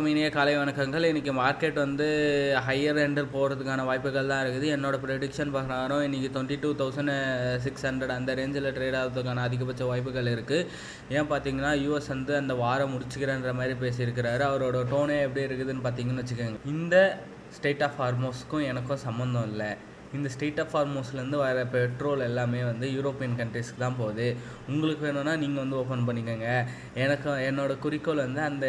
இனிய காலை வணக்கங்கள். இன்றைக்கி மார்க்கெட் வந்து ஹையர் எண்டில் போகிறதுக்கான வாய்ப்புகள் தான் இருக்குது. என்னோடய ப்ரெடிக்ஷன் பிரகாரம் இன்றைக்கி 22,600 அந்த ரேஞ்சில் ட்ரேட் ஆகிறதுக்கான அதிகபட்ச வாய்ப்புகள் இருக்குது. ஏன் பார்த்தீங்கன்னா யூஎஸ் வந்து அந்த வாரம் முடிச்சுக்கிறேன்ற மாதிரி பேசியிருக்கிறாரு. அவரோட டோனே எப்படி இருக்குதுன்னு பார்த்தீங்கன்னு வச்சுக்கோங்க. இந்த ஸ்டேட் ஆஃப் ஹார்மோஸ்க்கும் எனக்கும் சம்மந்தம் இல்லை. இந்த ஸ்டேட் ஆஃப் ஹார்மோஸ்லேருந்து வர பெட்ரோல் எல்லாமே வந்து யூரோப்பியன் கண்ட்ரிஸ்க்கு தான் போகுது. உங்களுக்கு வேணும்னா நீங்கள் வந்து ஓப்பன் பண்ணிக்கோங்க. என்னோடய குறிக்கோள் வந்து அந்த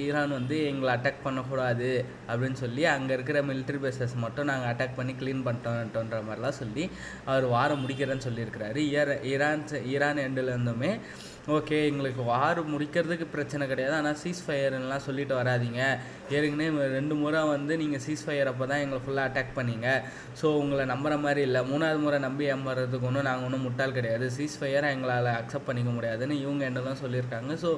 ஈரான் வந்து எங்களை அட்டாக் பண்ணக்கூடாது அப்படின்னு சொல்லி அங்கே இருக்கிற மிலிட்ரி பேசஸ் மட்டும் நாங்கள் அட்டாக் பண்ணி க்ளீன் பண்ணிட்டோன்ற மாதிரிலாம் சொல்லி அவர் வாரம் முடிக்கிறேன்னு சொல்லியிருக்கிறாரு. ஈரான் எண்டுலேருந்துமே ஓகே எங்களுக்கு வார் முடிக்கிறதுக்கு பிரச்சனை கிடையாது, ஆனால் சீஸ் ஃபயர்லாம் சொல்லிட்டு வராதிங்க. ஏற்கனவே 2 முறை வந்து நீங்கள் சீஸ் ஃபயர் அப்போ தான் எங்களை ஃபுல்லாக அட்டாக் பண்ணிங்க. ஸோ உங்களை நம்புகிற மாதிரி இல்லை. 3வது முறை நம்பி ஏமாறதுக்கு நாங்கள் ஒன்றும் முட்டாள் கிடையாது. சீஸ் ஃபயரை எங்களால் அக்செப்ட் பண்ணிக்க முடியாதுன்னு இவங்க என்னெல்லாம் சொல்லியிருக்காங்க. ஸோ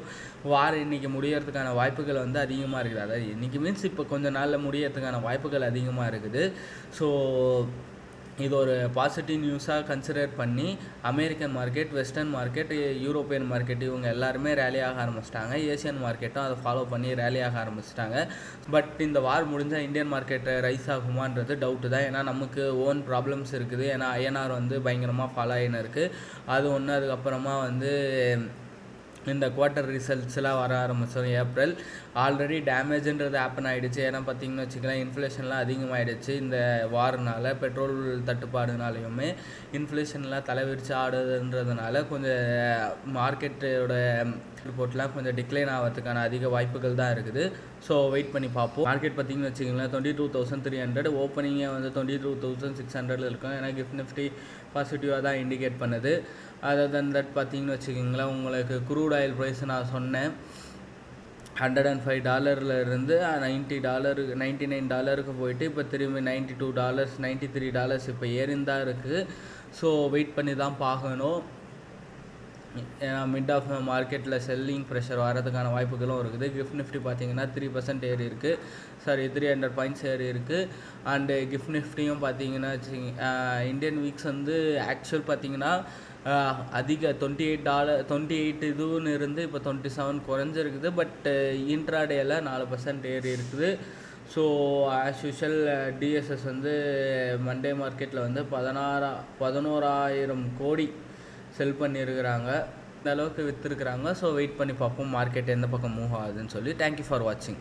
வார் இன்றைக்கி முடியறதுக்கான வாய்ப்புகள் வந்து அதிகமாக இருக்குது. அதாவது இன்றைக்கி மீன்ஸ் இப்போ கொஞ்சம் நாளில் முடியறதுக்கான வாய்ப்புகள் அதிகமாக இருக்குது. ஸோ இது ஒரு பாசிட்டிவ் நியூஸாக கன்சிடர் பண்ணி American market, western market, European market இவங்க எல்லாருமே ரேலி ஆக ஆரம்பிச்சிட்டாங்க. ஏஷியன் மார்க்கெட்டும் அதை ஃபாலோ பண்ணி ரேலி ஆக ஆரம்பிச்சிட்டாங்க. பட் இந்த வார் முடிஞ்சால் இந்தியன் மார்க்கெட் ரைஸ் ஆகுமான்றது டவுட்டு தான். ஏன்னா நமக்கு ஓன் ப்ராப்ளம்ஸ் இருக்குது. ஏன்னா ஐஎன்ஆர் வந்து பயங்கரமாக ஃபாலோ ஆகின்னு இருக்குது. அது ஒன்று. அதுக்கப்புறமா வந்து இந்த குவார்ட்டர் ரிசல்ட்ஸ்லாம் வர ஆரம்பித்தோம். ஏப்ரல் ஆல்ரெடி டேமேஜ்ன்றது ஹேப்பன் ஆகிடுச்சு. ஏன்னா பார்த்திங்கன்னு வச்சுக்கலாம் இன்ஃப்ளேஷன்லாம் அதிகமாகிடுச்சு. இந்த வாரனால் பெட்ரோல் தட்டுப்பாடுனாலையுமே இன்ஃப்ளேஷன்லாம் தலைவிரிச்சு ஆடுதுன்றதுனால கொஞ்சம் மார்க்கெட்டோட ரிப்போர்ட்லாம் கொஞ்சம் டிக்ளைன் ஆகிறதுக்கான அதிக வாய்ப்புகள் தான் இருக்குது. ஸோ வெயிட் பண்ணி பார்ப்போம். மார்க்கெட் பார்த்திங்கன்னு வச்சுக்கிங்களேன் 22,300 ஓப்பனிங்கே வந்து 22,600 இருக்கும். ஏன்னா கிஃப்ட் நிஃப்டி பாசிட்டிவாக தான் இண்டிகேட் பண்ணுது. அதர் தன் தட் பார்த்திங்கன்னு வச்சுக்கிங்களேன் உங்களுக்கு குரூட் ஆயில் ப்ரைஸ் நான் சொன்னேன் $105 $90 $99 போயிட்டு இப்போ திரும்பி $92 $93 இப்போ ஏறிந்தான் இருக்குது. ஸோ வெயிட் பண்ணி தான் பார்க்கணும். ஏன்னா மிட் ஆஃப் மார்க்கெட்டில் செல்லிங் ப்ரெஷர் வரதுக்கான வாய்ப்புகளும் இருக்குது. கிஃப்ட் நிஃப்டி பார்த்தீங்கன்னா 3% ஏறி இருக்குது. 300 பாயிண்ட்ஸ் ஏறி இருக்குது. அண்டு கிஃப்ட் நிஃப்டியும் பார்த்தீங்கன்னா இந்தியன் வீக்ஸ் வந்து ஆக்சுவல் பார்த்தீங்கன்னா அதிக $28 இதுன்னு இருந்து இப்போ 27 குறைஞ்சிருக்குது. பட் இன்ட்ராடேயில் 4% ஏறி இருக்குது. ஸோ ஆஸ் யூஷுவல் டிஎஸ்எஸ் வந்து மண்டே மார்க்கெட்டில் வந்து 11,000 கோடி செல் பண்ணியிருக்கிறாங்க. இந்த அளவுக்கு விற்றுருக்குறாங்க. ஸோ வெயிட் பண்ணி பார்ப்போம் மார்க்கெட் எந்த பக்கம் மூவ் ஆகுதுன்னு சொல்லி. தேங்க்யூ ஃபார் வாட்சிங்.